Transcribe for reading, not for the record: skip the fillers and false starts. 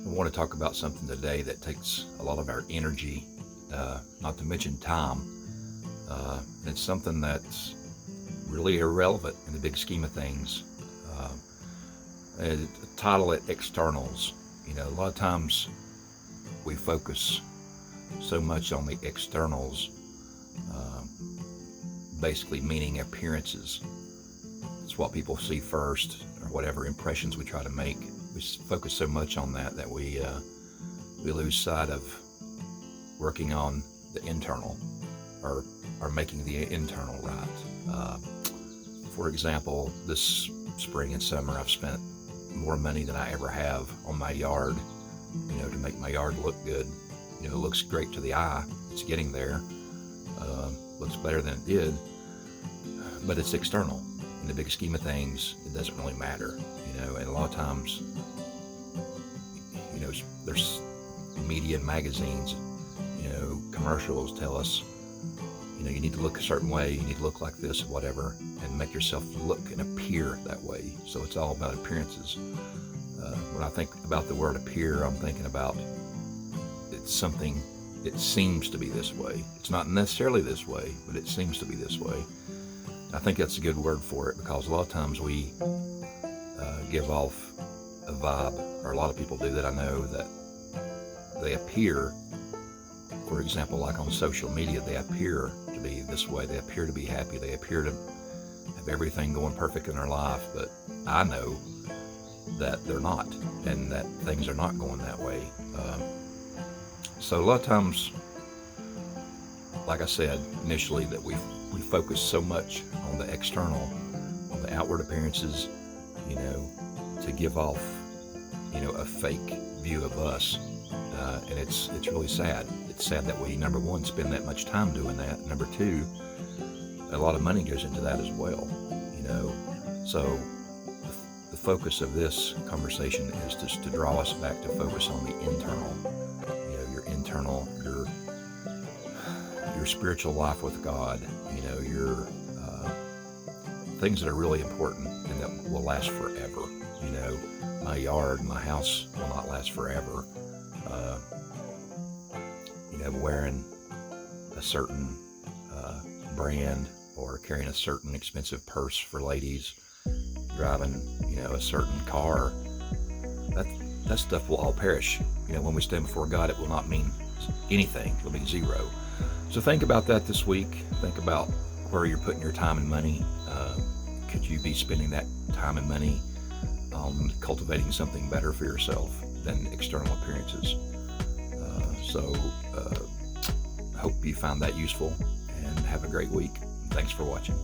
I want to talk about something today that takes a lot of our energy, not to mention time. It's something that's really irrelevant in the big scheme of things. And title it externals. A lot of times we focus so much on the externals, uh, basically meaning appearances. It's what people see first, or whatever impressions we try to make. We focus so much on that we lose sight of working on the internal, or making the internal right. For example, this spring and summer, I've spent more money than I ever have on my yard, to make my yard look good. It looks great to the eye. It's getting there. Looks better than it did, but it's external. In the big scheme of things, it doesn't really matter, and a lot of times, there's media and magazines, commercials tell us, you need to look a certain way, you need to look like this, whatever, and make yourself look and appear that way. So it's all about appearances. When I think about the word appear, I'm thinking about it's something, it seems to be this way. It's not necessarily this way, but it seems to be this way. I think that's a good word for it, because a lot of times we give off a vibe, or a lot of people do that I know, that they appear, for example, like on social media, they appear to be this way. They appear to be happy. They appear to have everything going perfect in their life, but I know that they're not, and that things are not going that way. So a lot of times, like I said initially, that we focus so much on the external, on the outward appearances, to give off, a fake view of us, and it's really sad. It's sad that we, number one, spend that much time doing that. Number two, a lot of money goes into that as well. So the focus of this conversation is just to draw us back to focus on the internal. Your internal, your spiritual life with God. Your things that are really important and that will last forever. My yard, my house will not last forever. Wearing a certain brand, or carrying a certain expensive purse for ladies, driving, a certain car, that stuff will all perish. When we stand before God, it will not mean anything. It'll be zero. So think about that this week. Think about where you're putting your time and money. Could you be spending that time and money on cultivating something better for yourself than external appearances? So hope you found that useful, and have a great week. Thanks for watching.